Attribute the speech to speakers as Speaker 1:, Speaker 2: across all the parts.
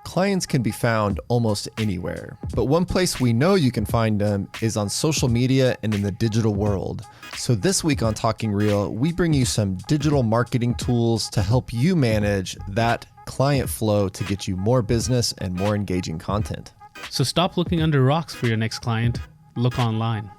Speaker 1: Clients can be found almost anywhere, but one place we know you can find them is on social media and in the digital world. So this week on Talking Real, we bring you some digital marketing tools to help you manage that client flow to get you more business and more engaging content.
Speaker 2: So stop looking under rocks for your next client. Look online.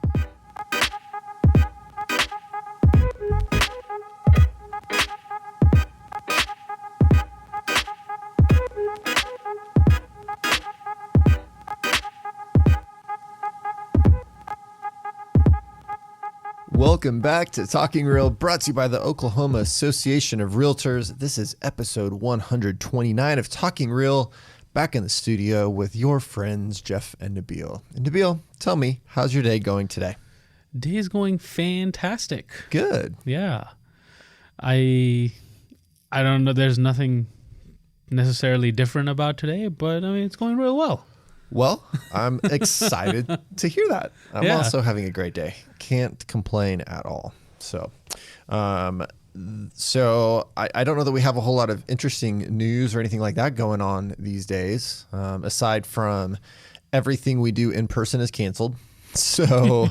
Speaker 1: Welcome back to Talking Real, brought to you by the Oklahoma Association of Realtors. This is episode 129 of Talking Real, back in the studio with your friends, Jeff and Nabil. And Nabil, tell me, how's your day going today?
Speaker 2: Day's going fantastic.
Speaker 1: Good.
Speaker 2: Yeah. I don't know. There's nothing necessarily different about today, but I mean, it's going real well.
Speaker 1: Well, I'm excited to hear that. I'm also having a great day. Can't complain at all. So I don't know that we have a whole lot of interesting news or anything like that going on these days, aside from everything we do in person is canceled. So,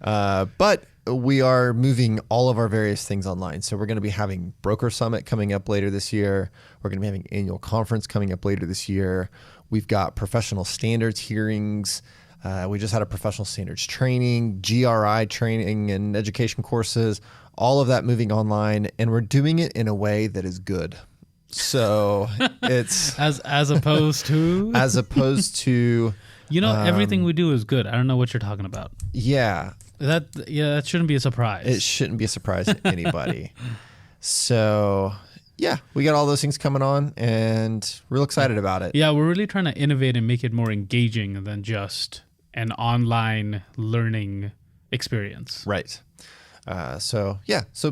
Speaker 1: but we are moving all of our various things online. So we're going to be having Broker Summit coming up later this year. We're going to be having annual conference coming up later this year. We've got professional standards hearings. We just had a professional standards training, GRI training and education courses, all of that moving online. And we're doing it in a way that is good. So it's
Speaker 2: as opposed to
Speaker 1: everything
Speaker 2: we do is good. I don't know what you're talking about.
Speaker 1: Yeah.
Speaker 2: That shouldn't be a surprise.
Speaker 1: It shouldn't be a surprise to anybody. So yeah, we got all those things coming on and real excited about it.
Speaker 2: Yeah, we're really trying to innovate and make it more engaging than just an online learning experience.
Speaker 1: Right. So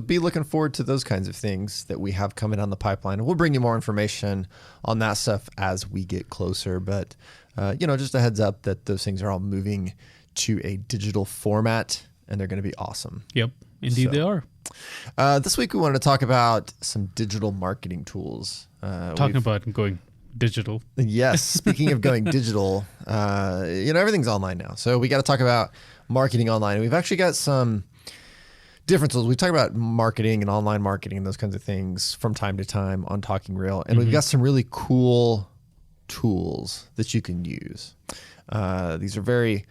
Speaker 1: be looking forward to those kinds of things that we have coming down the pipeline. We'll bring you more information on that stuff as we get closer. But, just a heads up that those things are all moving to a digital format and they're going to be awesome.
Speaker 2: Yep, indeed they are.
Speaker 1: This week we wanted to talk about some digital marketing tools.
Speaker 2: Talking about going digital.
Speaker 1: Yes. Speaking of going digital, everything's online now. So we got to talk about marketing online. We've actually got some different tools. We talk about marketing and online marketing and those kinds of things from time to time on Talking Real. And we've got some really cool tools that you can use. These are very,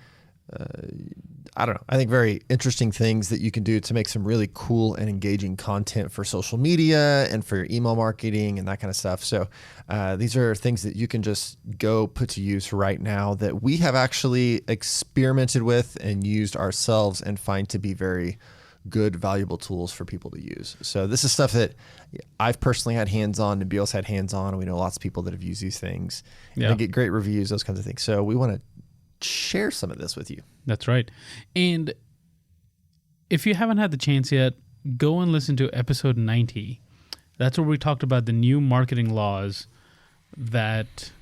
Speaker 1: I think very interesting things that you can do to make some really cool and engaging content for social media and for your email marketing and that kind of stuff. So these are things that you can just go put to use right now that we have actually experimented with and used ourselves and find to be very good, valuable tools for people to use. So this is stuff that I've personally had hands on, Nabil's had hands on, and we know lots of people that have used these things. Yeah. And they get great reviews, those kinds of things. So we want to share some of this with you.
Speaker 2: That's right. And if you haven't had the chance yet, go and listen to episode 90. That's where we talked about the new marketing laws that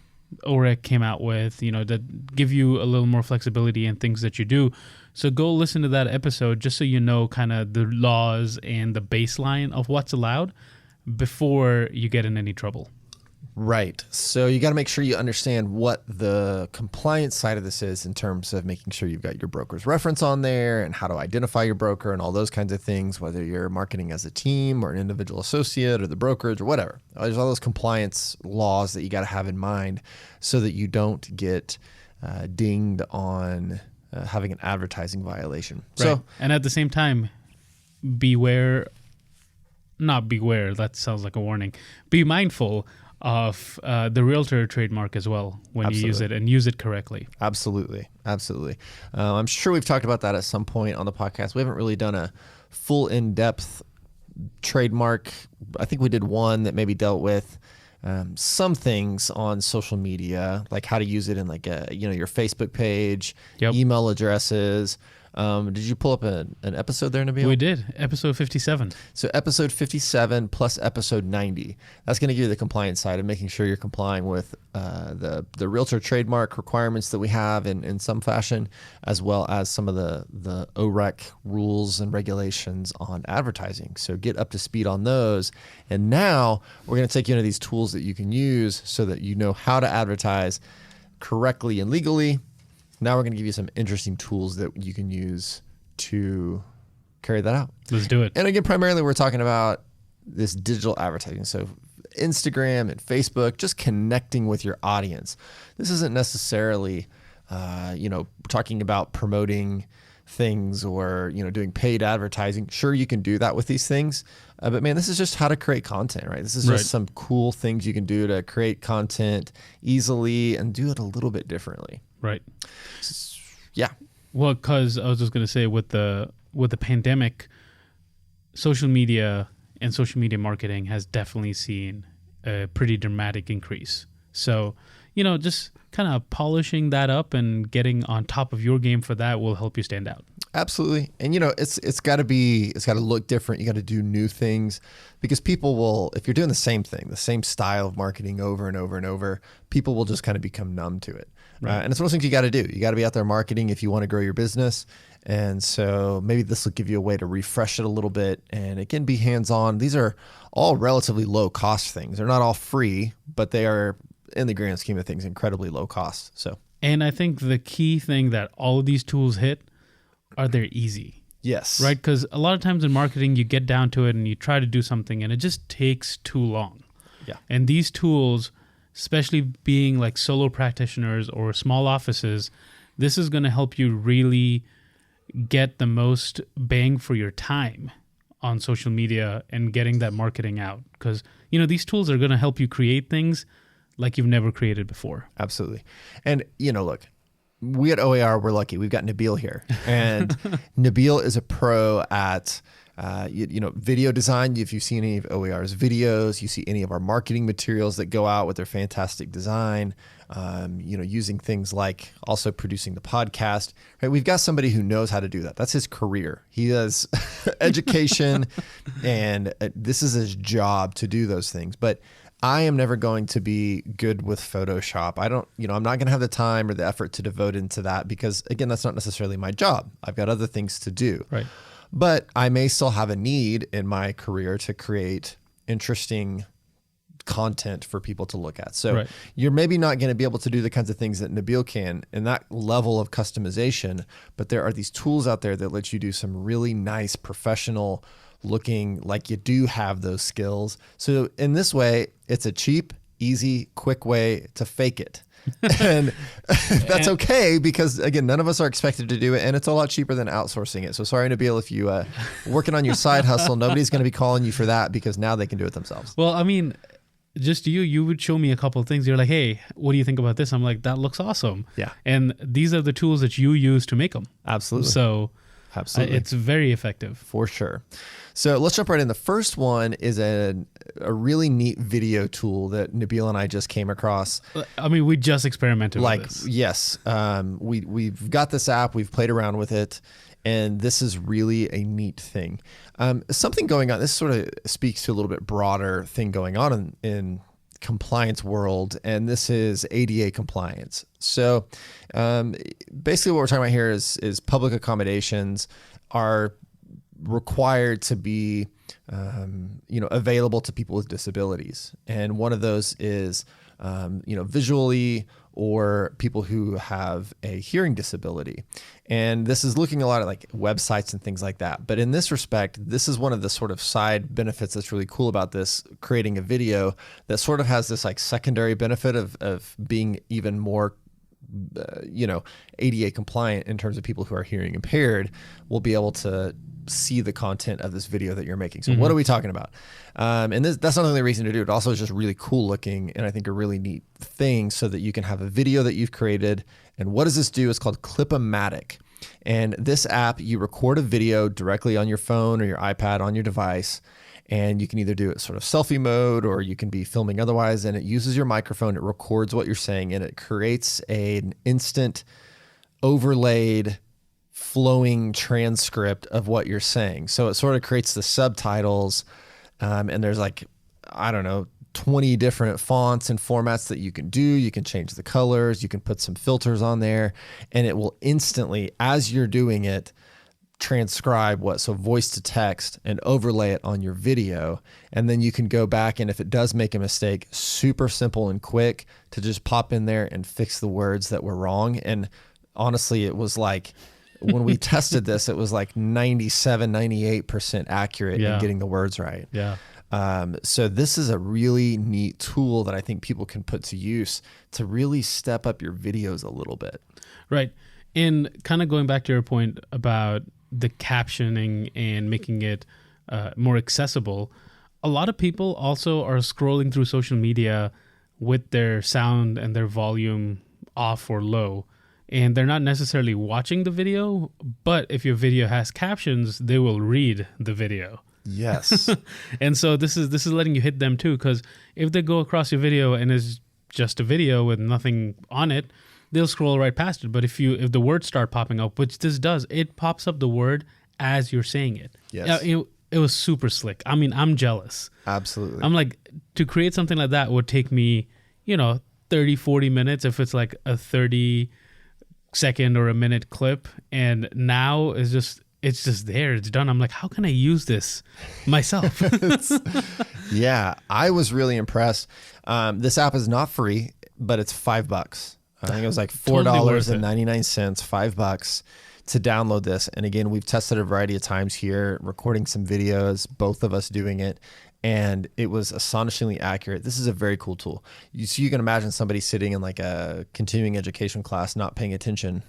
Speaker 2: OREC came out with, that give you a little more flexibility in things that you do. So go listen to that episode just so you know kind of the laws and the baseline of what's allowed before you get in any trouble.
Speaker 1: Right. So you got to make sure you understand what the compliance side of this is in terms of making sure you've got your broker's reference on there and how to identify your broker and all those kinds of things, whether you're marketing as a team or an individual associate or the brokerage or whatever. There's all those compliance laws that you got to have in mind so that you don't get dinged on having an advertising violation.
Speaker 2: Right. So, and at the same time, not beware, that sounds like a warning. Be mindful of the realtor trademark as well when you use it, and use it correctly.
Speaker 1: Absolutely. I'm sure we've talked about that at some point on the podcast. We haven't really done a full in-depth trademark. I think we did one that maybe dealt with some things on social media, like how to use it in your Facebook page, email addresses, Did you pull up an episode there, Nabil?
Speaker 2: We did. Episode 57.
Speaker 1: So episode 57 plus episode 90. That's going to give you the compliance side of making sure you're complying with the realtor trademark requirements that we have in some fashion, as well as some of the OREC rules and regulations on advertising. So get up to speed on those. And now we're going to take you into these tools that you can use so that you know how to advertise correctly and legally. Now we're going to give you some interesting tools that you can use to carry that out.
Speaker 2: Let's do it.
Speaker 1: And again, primarily we're talking about this digital advertising. So Instagram and Facebook, just connecting with your audience. This isn't necessarily, talking about promoting things or, doing paid advertising. Sure, you can do that with these things. But man, this is just how to create content, right? This is just some cool things you can do to create content easily and do it a little bit differently.
Speaker 2: Right.
Speaker 1: Yeah.
Speaker 2: Well, because I was just going to say with the pandemic, social media and social media marketing has definitely seen a pretty dramatic increase. So, just kind of polishing that up and getting on top of your game for that will help you stand out.
Speaker 1: Absolutely. And it's got to look different. You got to do new things because people will, if you're doing the same thing, the same style of marketing over and over and over, people will just kind of become numb to it. Right. And it's one of those things you got to do. You got to be out there marketing if you want to grow your business. And so maybe this will give you a way to refresh it a little bit, and it can be hands-on. These are all relatively low cost things. They're not all free, but they are, in the grand scheme of things, incredibly low cost. So,
Speaker 2: and I think the key thing that all of these tools hit are they're easy.
Speaker 1: Yes.
Speaker 2: Right? Because a lot of times in marketing, you get down to it and you try to do something and it just takes too long.
Speaker 1: Yeah.
Speaker 2: And these tools, especially being like solo practitioners or small offices, this is going to help you really get the most bang for your time on social media and getting that marketing out. Because, these tools are going to help you create things like you've never created before.
Speaker 1: Absolutely. And, look, we at OAR, we're lucky. We've got Nabil here. And Nabil is a pro at video design. If you see any of OAR's videos, you see any of our marketing materials that go out with their fantastic design, using things like also producing the podcast, right? We've got somebody who knows how to do that. That's his career. He does education and this is his job to do those things. But I am never going to be good with Photoshop. I'm not going to have the time or the effort to devote into that because, again, that's not necessarily my job. I've got other things to do.
Speaker 2: Right.
Speaker 1: But I may still have a need in my career to create interesting content for people to look at. So You're maybe not going to be able to do the kinds of things that Nabil can in that level of customization, but there are these tools out there that let you do some really nice professional looking like you do have those skills. So in this way, it's a cheap, easy, quick way to fake it. And that's okay because, again, none of us are expected to do it, and it's a lot cheaper than outsourcing it. So sorry, Nabil, if you working on your side hustle, nobody's going to be calling you for that because now they can do it themselves.
Speaker 2: Well, I mean, just you would show me a couple of things. You're like, hey, what do you think about this? I'm like, that looks awesome.
Speaker 1: Yeah.
Speaker 2: And these are the tools that you use to make them.
Speaker 1: Absolutely.
Speaker 2: So
Speaker 1: absolutely,
Speaker 2: it's very effective.
Speaker 1: For sure. So let's jump right in. The first one is a really neat video tool that Nabil and I just came across.
Speaker 2: I mean, we just experimented with this.
Speaker 1: Yes. We've got this app. We've played around with it. And this is really a neat thing. Something going on. This sort of speaks to a little bit broader thing going on in compliance world. And this is ADA compliance. So basically what we're talking about here is public accommodations are required to be, available to people with disabilities. And one of those is, visually or people who have a hearing disability. And this is looking a lot at like websites and things like that. But in this respect, this is one of the sort of side benefits that's really cool about this, creating a video that sort of has this like secondary benefit of being even more ADA compliant in terms of people who are hearing impaired will be able to see the content of this video that you're making. So what are we talking about? And that's not the only reason to do it. Also, it's just really cool looking and I think a really neat thing so that you can have a video that you've created. And what does this do? It's called Clip-O-Matic. And this app, you record a video directly on your phone or your iPad on your device. And you can either do it sort of selfie mode or you can be filming otherwise. And it uses your microphone. It records what you're saying and it creates an instant overlaid flowing transcript of what you're saying. So it sort of creates the subtitles, and there's like, I don't know, 20 different fonts and formats that you can do. You can change the colors, you can put some filters on there, and it will instantly, as you're doing it, transcribe so voice to text and overlay it on your video. And then you can go back, and if it does make a mistake, super simple and quick to just pop in there and fix the words that were wrong. And honestly, it was like, when we tested this, it was like 97, 98% accurate in getting the words right.
Speaker 2: Yeah.
Speaker 1: So this is a really neat tool that I think people can put to use to really step up your videos a little bit.
Speaker 2: Right. And kind of going back to your point about the captioning and making it more accessible, a lot of people also are scrolling through social media with their sound and their volume off or low. And they're not necessarily watching the video, but if your video has captions, they will read the video.
Speaker 1: Yes.
Speaker 2: And so this is letting you hit them too, because if they go across your video and it's just a video with nothing on it, they'll scroll right past it. But if the words start popping up, which this does, it pops up the word as you're saying it.
Speaker 1: Yes.
Speaker 2: It was super slick. I mean, I'm jealous.
Speaker 1: Absolutely.
Speaker 2: I'm like, to create something like that would take me, 30, 40 minutes if it's like a 30-second or a minute clip. And now it's just there. It's done. I'm like, how can I use this myself?
Speaker 1: Yeah, I was really impressed. This app is not free, but it's $5. I think it was like $4.99, $5 to download this. And again, we've tested a variety of times here, recording some videos, both of us doing it, and it was astonishingly accurate. This is a very cool tool. You can imagine somebody sitting in like a continuing education class not paying attention,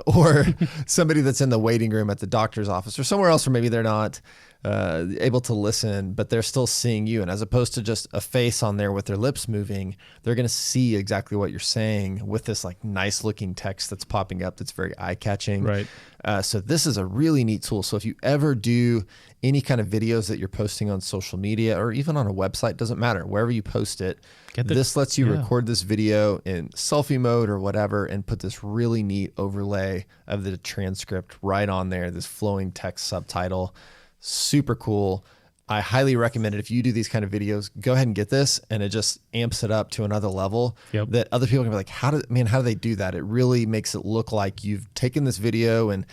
Speaker 1: or somebody that's in the waiting room at the doctor's office or somewhere else where maybe they're not able to listen, but they're still seeing you. And as opposed to just a face on there with their lips moving, they're going to see exactly what you're saying with this like nice looking text that's popping up that's very eye catching.
Speaker 2: Right.
Speaker 1: So this is a really neat tool. So if you ever do any kind of videos that you're posting on social media or even on a website, doesn't matter, wherever you post it, this lets you record this video in selfie mode or whatever and put this really neat overlay of the transcript right on there, this flowing text subtitle. Super cool. I highly recommend it. If you do these kind of videos, go ahead and get this, and it just amps it up to another level that other people can be like, how do they do that? It really makes it look like you've taken this video and,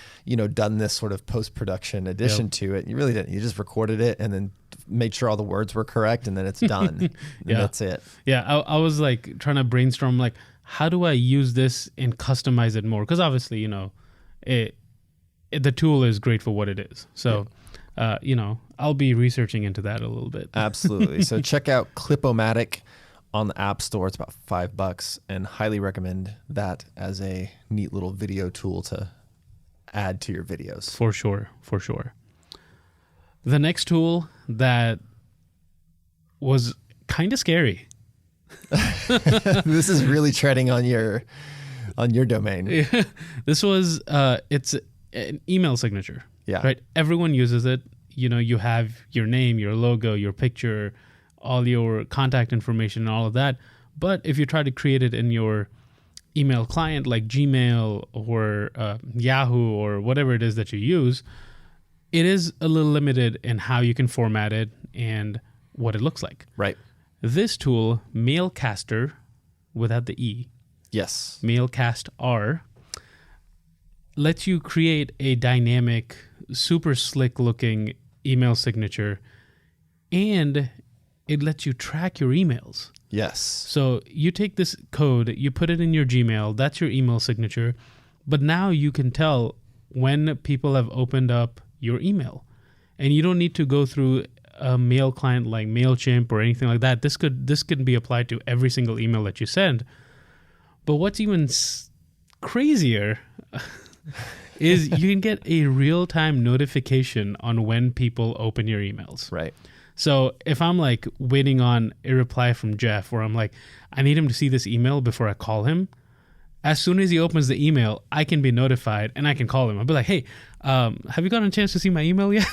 Speaker 1: done this sort of post-production addition to it. You really didn't. You just recorded it and then made sure all the words were correct, and then it's done. And that's it.
Speaker 2: Yeah. I was like trying to brainstorm, like, how do I use this and customize it more? Because obviously, the tool is great for what it is. So, I'll be researching into that a little bit.
Speaker 1: Absolutely. So check out Clip-O-Matic on the App Store. It's about $5, and highly recommend that as a neat little video tool to add to your videos.
Speaker 2: For sure. The next tool that was kind of scary.
Speaker 1: This is really treading on your domain.
Speaker 2: This was it's an email signature.
Speaker 1: Yeah.
Speaker 2: Right. Everyone uses it. You have your name, your logo, your picture, all your contact information and all of that. But if you try to create it in your email client like Gmail or Yahoo or whatever it is that you use, it is a little limited in how you can format it and what it looks like.
Speaker 1: Right.
Speaker 2: This tool, Mailcaster, without the E.
Speaker 1: Yes.
Speaker 2: Mailcast R, lets you create a dynamic, super slick looking email signature, and it lets you track your emails.
Speaker 1: Yes.
Speaker 2: So you take this code, you put it in your Gmail, that's your email signature, but now you can tell when people have opened up your email. And you don't need to go through a mail client like MailChimp or anything like that. This could be applied to every single email that you send. But what's even crazier is you can get a real-time notification on when people open your emails.
Speaker 1: Right.
Speaker 2: So if I'm like waiting on a reply from Jeff, or I'm like, I need him to see this email before I call him, as soon as he opens the email, I can be notified and I can call him. I'll be like, hey, have you gotten a chance to see my email yet?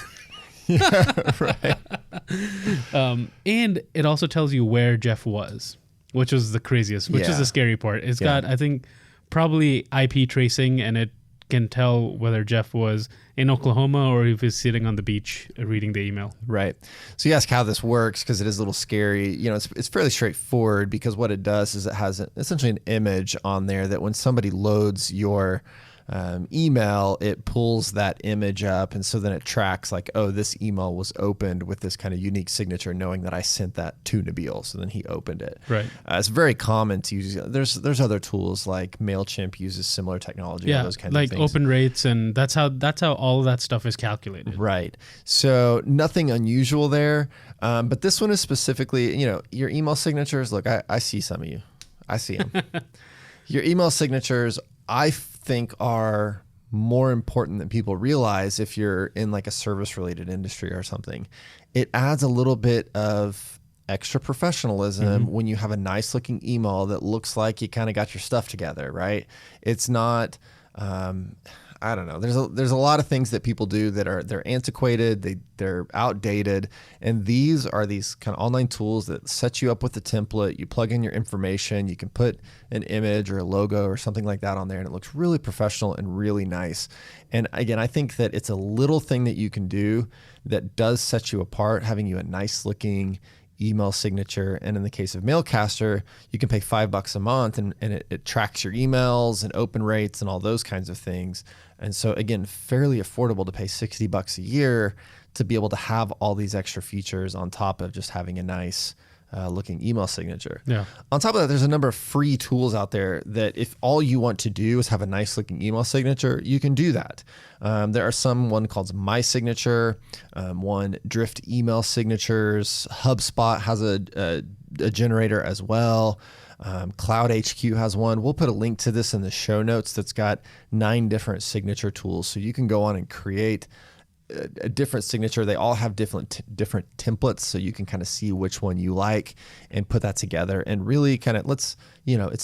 Speaker 1: Yeah, right.
Speaker 2: And it also tells you where Jeff was, which was the craziest, which is the scary part. It's got, I think, probably IP tracing, and it can tell whether Jeff was in Oklahoma or if he's sitting on the beach reading the email.
Speaker 1: Right. So you ask how this works because it is a little scary. You know, it's fairly straightforward because what it does is it has essentially an image on there that when somebody loads your email, it pulls that image up. And so then it tracks like, oh, this email was opened with this kind of unique signature, knowing that I sent that to Nabil. So then he opened it.
Speaker 2: Right.
Speaker 1: It's very common to use. There's other tools like MailChimp uses similar technology.
Speaker 2: Yeah,
Speaker 1: those kinds
Speaker 2: like
Speaker 1: of things.
Speaker 2: open rates, and that's how all of that stuff is calculated.
Speaker 1: Right. So nothing unusual there. But this one is specifically, you know, your email signatures. Look, I see some of you. I see them. Your email signatures, I think, are more important than people realize if you're in like a service related industry or something. It adds a little bit of extra professionalism when you have a nice looking email that looks like you kind of got your stuff together, right? It's not, I don't know. There's a lot of things that people do that they're antiquated, they're outdated, and these are these kind of online tools that set you up with the template. You plug in your information, you can put an image or a logo or something like that on there, and it looks really professional and really nice. And again, I think that it's a little thing that you can do that does set you apart, having you a nice looking email signature. And in the case of Mailcaster, you can pay $5 a month and it tracks your emails and open rates and all those kinds of things. And so again, fairly affordable to pay $60 a year to be able to have all these extra features on top of just having a nice looking email signature.
Speaker 2: Yeah.
Speaker 1: On top of that, there's a number of free tools out there that if all you want to do is have a nice looking email signature, you can do that. There are one called My Signature, one Drift Email Signatures. HubSpot has a generator as well. Cloud HQ has one. We'll put a link to this in the show notes that's got 9 different signature tools. So you can go on and create a different signature. They all have different templates, so you can kind of see which one you like and put that together and really kind of it's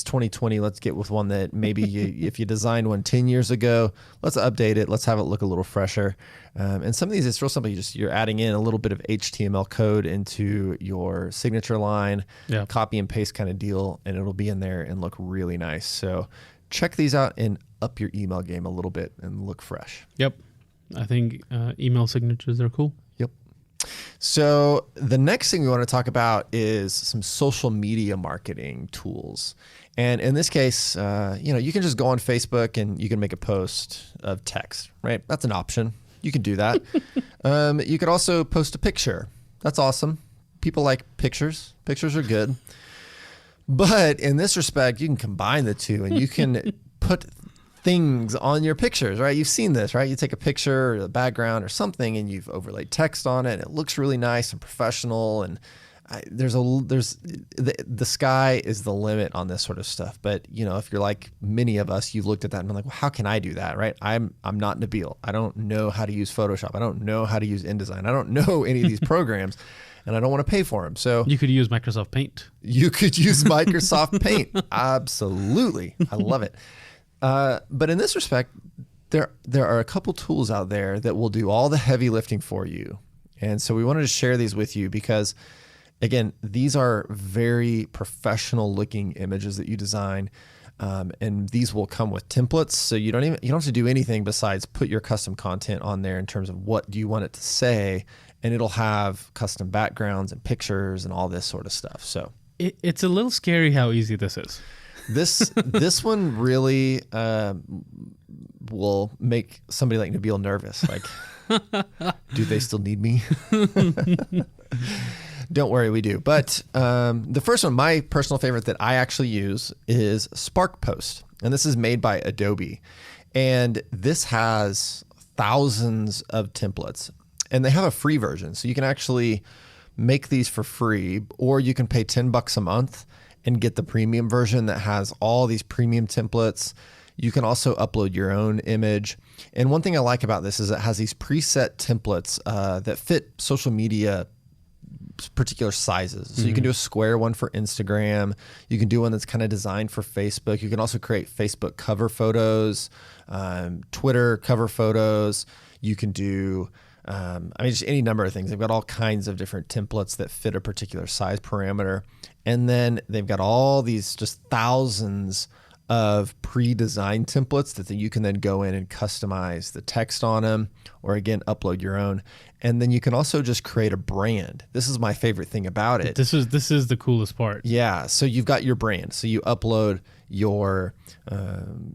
Speaker 1: 2020. Let's get with one that maybe if you designed one 10 years ago, let's update it. Let's have it look a little fresher. And some of these, it's real simple. You're adding in a little bit of HTML code into your signature line, copy and paste kind of deal, and it'll be in there and look really nice. So check these out and up your email game a little bit and look fresh.
Speaker 2: Yep. I think email signatures are cool.
Speaker 1: Yep. So the next thing we want to talk about is some social media marketing tools. And in this case, you can just go on Facebook and you can make a post of text, right? That's an option. You can do that. You could also post a picture. That's awesome. People like pictures. Pictures are good. But in this respect, you can combine the two and you can put things on your pictures, right? You've seen this, right? You take a picture or the background or something and you've overlaid text on it. And it looks really nice and professional. And the sky is the limit on this sort of stuff. But if you're like many of us, you've looked at that and been like, well, how can I do that, right? I'm not Nabil. I don't know how to use Photoshop. I don't know how to use InDesign. I don't know any of these programs. And I don't want to pay for them. So
Speaker 2: you could use Microsoft Paint.
Speaker 1: You could use Microsoft Paint. Absolutely. I love it. But in this respect, there are a couple tools out there that will do all the heavy lifting for you. And so we wanted to share these with you because, again, these are very professional looking images that you design. And these will come with templates. So you don't have to do anything besides put your custom content on there in terms of what do you want it to say. And it'll have custom backgrounds and pictures and all this sort of stuff. So
Speaker 2: it's a little scary how easy this is.
Speaker 1: This one really will make somebody like Nabil nervous. Like, do they still need me? Don't worry, we do. But the first one, my personal favorite that I actually use is Spark Post. And this is made by Adobe. And this has thousands of templates. And they have a free version. So you can actually make these for free, or you can pay $10 a month and get the premium version that has all these premium templates. You can also upload your own image. And one thing I like about this is it has these preset templates that fit social media particular sizes. So you can do a square one for Instagram. You can do one that's kind of designed for Facebook. You can also create Facebook cover photos, Twitter cover photos. You can do just any number of things. They've got all kinds of different templates that fit a particular size parameter. And then they've got all these just thousands of pre-designed templates that you can then go in and customize the text on them, or again, upload your own. And then you can also just create a brand. This is my favorite thing about it.
Speaker 2: This is the coolest part.
Speaker 1: Yeah. So you've got your brand. So you upload your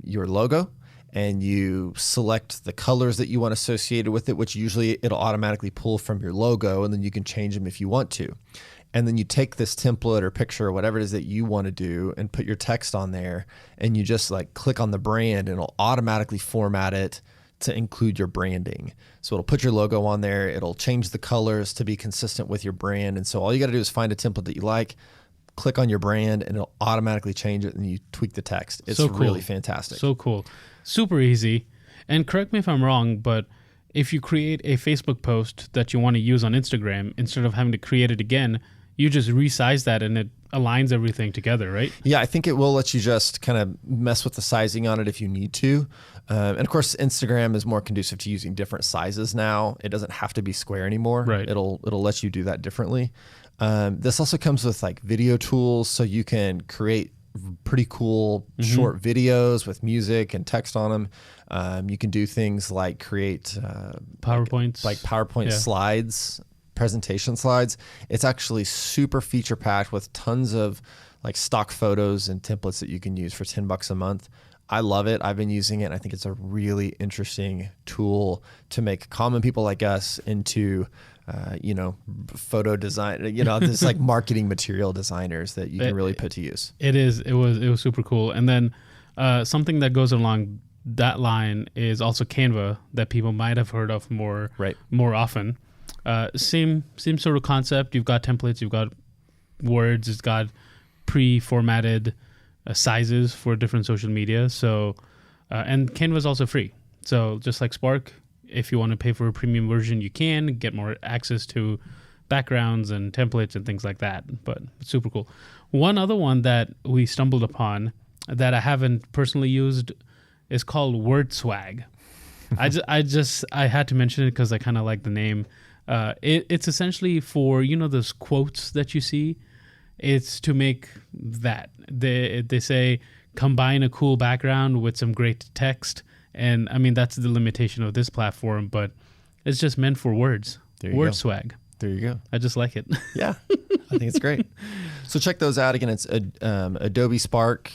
Speaker 1: logo, and you select the colors that you want associated with it, which usually it'll automatically pull from your logo, and then you can change them if you want to. And then you take this template or picture or whatever it is that you want to do and put your text on there, and you just like click on the brand, and it'll automatically format it to include your branding. So it'll put your logo on there. It'll change the colors to be consistent with your brand. And so all you got to do is find a template that you like, click on your brand, and it'll automatically change it, and you tweak the text. It's
Speaker 2: so cool.
Speaker 1: Really fantastic.
Speaker 2: So cool. Super easy. And correct me if I'm wrong, but if you create a Facebook post that you want to use on Instagram, instead of having to create it again, you just resize that and it aligns everything together, right?
Speaker 1: Yeah, I think it will let you just kind of mess with the sizing on it if you need to. And of course, Instagram is more conducive to using different sizes now. It doesn't have to be square anymore.
Speaker 2: Right.
Speaker 1: It'll let you do that differently. This also comes with like video tools, so you can create pretty cool short videos with music and text on them. You can do things like create
Speaker 2: PowerPoints,
Speaker 1: like PowerPoint slides, presentation slides. It's actually super feature packed with tons of like stock photos and templates that you can use for $10 a month. I love it. I've been using it. I think it's a really interesting tool to make common people like us into photo design, this like marketing material designers that you can really put to use.
Speaker 2: It was super cool. And then something that goes along that line is also Canva, that people might have heard of more often. Same sort of concept. You've got templates, you've got words, it's got pre-formatted sizes for different social media. So, and Canva is also free. So just like Spark, if you want to pay for a premium version, you can get more access to backgrounds and templates and things like that. But it's super cool. One other one that we stumbled upon that I haven't personally used is called Word Swag. I had to mention it because I kind of like the name. It's essentially for, those quotes that you see. It's to make that. They say combine a cool background with some great text. And I mean, that's the limitation of this platform, but it's just meant for words. Word Swag.
Speaker 1: There you go.
Speaker 2: I just like it.
Speaker 1: Yeah, I think it's great. So check those out. Again, it's Adobe Spark,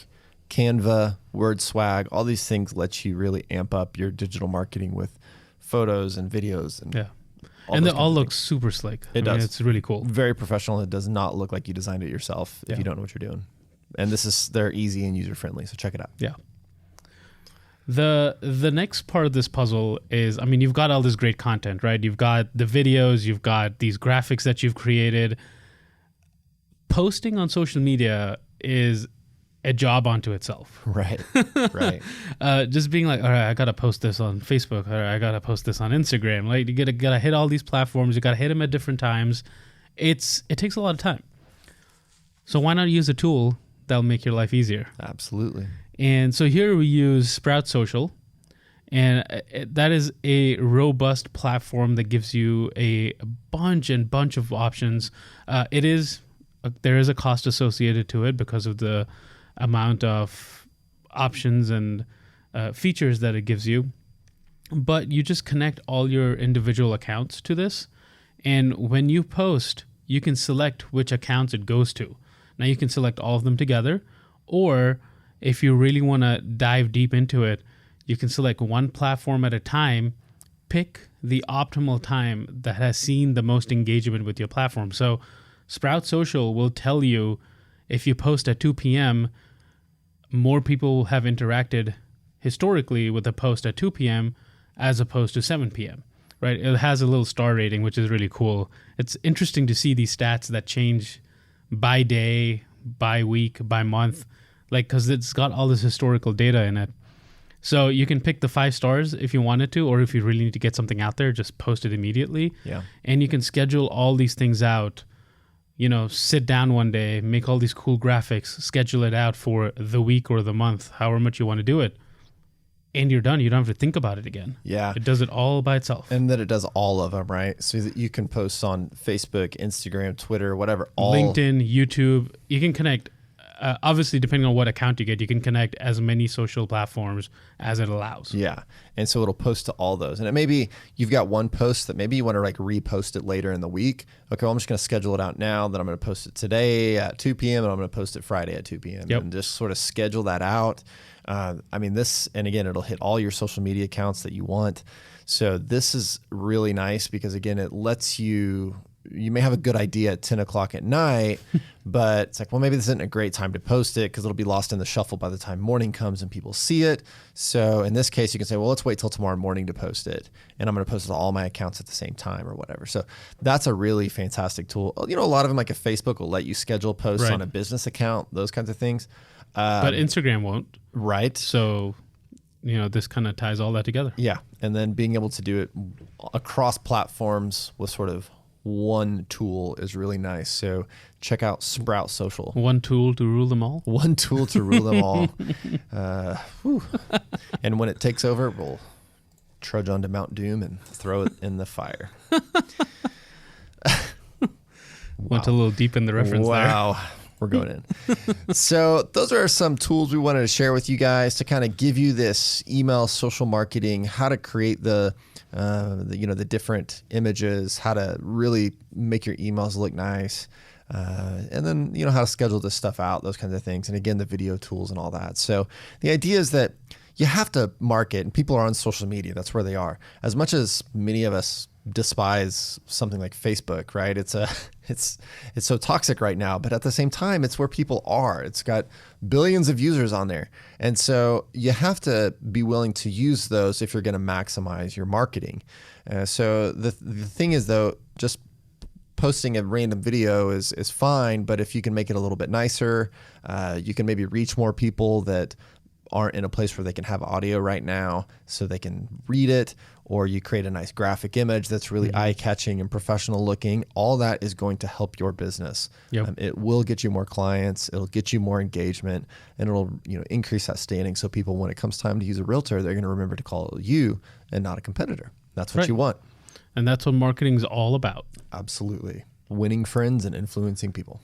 Speaker 1: Canva, Word Swag. All these things let you really amp up your digital marketing with photos and videos. And
Speaker 2: they all look super slick.
Speaker 1: It does.
Speaker 2: It's really cool.
Speaker 1: Very professional. It does not look like you designed it yourself if you don't know what you're doing. And they're easy and user friendly. So check it out.
Speaker 2: Yeah. The next part of this puzzle is, I mean, you've got all this great content, right? You've got the videos, you've got these graphics that you've created. Posting on social media is a job unto itself.
Speaker 1: Right.
Speaker 2: Just being like, all right, I got to post this on Facebook, or I got to post this on Instagram. Like, you got to hit all these platforms. You got to hit them at different times. It takes a lot of time. So why not use a tool that'll make your life easier?
Speaker 1: Absolutely.
Speaker 2: And so here we use Sprout Social, and that is a robust platform that gives you a bunch of options. There is a cost associated to it because of the amount of options and features that it gives you. But you just connect all your individual accounts to this, and when you post, you can select which accounts it goes to. Now you can select all of them together, or if you really want to dive deep into it, you can select one platform at a time, pick the optimal time that has seen the most engagement with your platform. So Sprout Social will tell you if you post at 2 p.m., more people have interacted historically with a post at 2 p.m. as opposed to 7 p.m., right? It has a little star rating, which is really cool. It's interesting to see these stats that change by day, by week, by month, like, because it's got all this historical data in it. So you can pick the 5 stars if you wanted to, or if you really need to get something out there, just post it immediately.
Speaker 1: Yeah.
Speaker 2: And you can schedule all these things out, sit down one day, make all these cool graphics, schedule it out for the week or the month, however much you want to do it. And you're done. You don't have to think about it again.
Speaker 1: Yeah.
Speaker 2: It does it all by itself.
Speaker 1: And that it does all of them, right? So that you can post on Facebook, Instagram, Twitter, whatever.
Speaker 2: LinkedIn, YouTube. You can connect obviously, depending on what account you get, you can connect as many social platforms as it allows.
Speaker 1: Yeah. And so it'll post to all those. And it may be you've got one post that maybe you want to like repost it later in the week. Okay, well, I'm just going to schedule it out now. Then I'm going to post it today at 2 p.m. and I'm going to post it Friday at 2 p.m.
Speaker 2: Yep.
Speaker 1: And just sort of schedule that out. I mean, this, and again, it'll hit all your social media accounts that you want. So this is really nice because, again, it lets you may have a good idea at 10 o'clock at night, but it's like, well, maybe this isn't a great time to post it because it'll be lost in the shuffle by the time morning comes and people see it. So in this case, you can say, well, let's wait till tomorrow morning to post it. And I'm going to post it to all my accounts at the same time or whatever. So that's a really fantastic tool. You know, a lot of them, like if Facebook will let you schedule posts
Speaker 2: Right.
Speaker 1: on a business account, those kinds of things.
Speaker 2: But Instagram won't.
Speaker 1: Right.
Speaker 2: So, you know, this kind of ties all that together.
Speaker 1: Yeah. And then being able to do it across platforms with sort of one tool is really nice. So check out Sprout Social.
Speaker 2: One tool to rule them all.
Speaker 1: One tool to rule them all. And when it takes over, we'll trudge onto Mount Doom and throw it in the fire.
Speaker 2: Went a little deep in the reference there.
Speaker 1: Wow. We're going in. So those are some tools we wanted to share with you guys to kind of give you this email social marketing, how to create the different images, how to really make your emails look nice. And then, how to schedule this stuff out, those kinds of things. And again, the video tools and all that. So the idea is that you have to market, and people are on social media. That's where they are. As much as many of us despise something like Facebook, right? It's so toxic right now, but at the same time, it's where people are. It's got billions of users on there. And so you have to be willing to use those if you're going to maximize your marketing. So the thing is, though, just posting a random video is fine, but if you can make it a little bit nicer, you can maybe reach more people that aren't in a place where they can have audio right now so they can read it, or you create a nice graphic image that's really eye-catching and professional looking. All that is going to help your business.
Speaker 2: Yep.
Speaker 1: It will get you more clients, it'll get you more engagement, and it'll increase that standing so people, when it comes time to use a realtor, they're going to remember to call you and not a competitor. That's what
Speaker 2: Right.
Speaker 1: you want.
Speaker 2: And that's what marketing's all about.
Speaker 1: Absolutely. Winning friends and influencing people.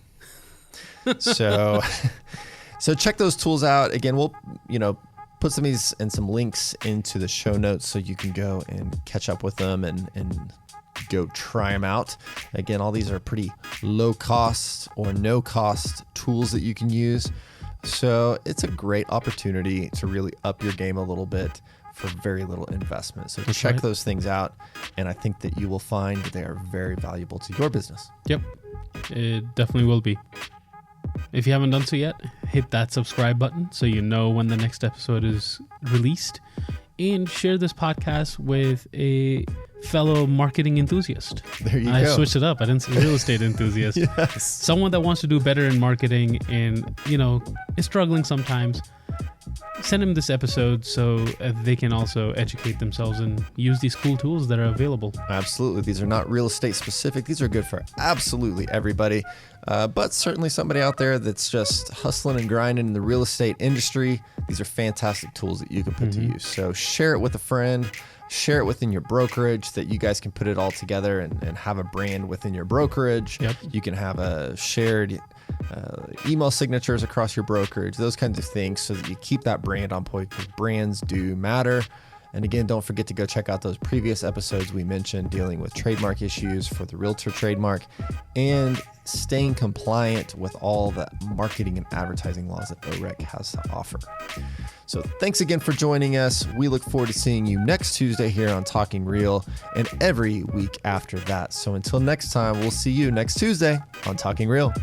Speaker 1: So check those tools out. Again, we'll, put some of these and some links into the show notes so you can go and catch up with them and go try them out. Again, all these are pretty low cost or no cost tools that you can use. So it's a great opportunity to really up your game a little bit for very little investment. So
Speaker 2: That's
Speaker 1: check
Speaker 2: right.
Speaker 1: those things out. And I think that you will find that they are very valuable to your business.
Speaker 2: Yep. It definitely will be. If you haven't done so yet, hit that subscribe button so you know when the next episode is released. And share this podcast with a fellow marketing enthusiast.
Speaker 1: There you
Speaker 2: I
Speaker 1: go.
Speaker 2: switched it up. I didn't say real estate enthusiast.
Speaker 1: Yes.
Speaker 2: Someone that wants to do better in marketing and, is struggling sometimes. Send them this episode so they can also educate themselves and use these cool tools that are available.
Speaker 1: Absolutely. These are not real estate specific. These are good for absolutely everybody. But certainly somebody out there that's just hustling and grinding in the real estate industry. These are fantastic tools that you can put to use. So share it with a friend. Share it within your brokerage that you guys can put it all together and have a brand within your brokerage.
Speaker 2: Yep.
Speaker 1: You can have a shared email signatures across your brokerage, those kinds of things, so that you keep that brand on point, because brands do matter. And again, don't forget to go check out those previous episodes we mentioned dealing with trademark issues for the realtor trademark and staying compliant with all the marketing and advertising laws that OREC has to offer. So thanks again for joining us. We look forward to seeing you next Tuesday here on Talking Real and every week after that. So until next time, we'll see you next Tuesday on Talking Real.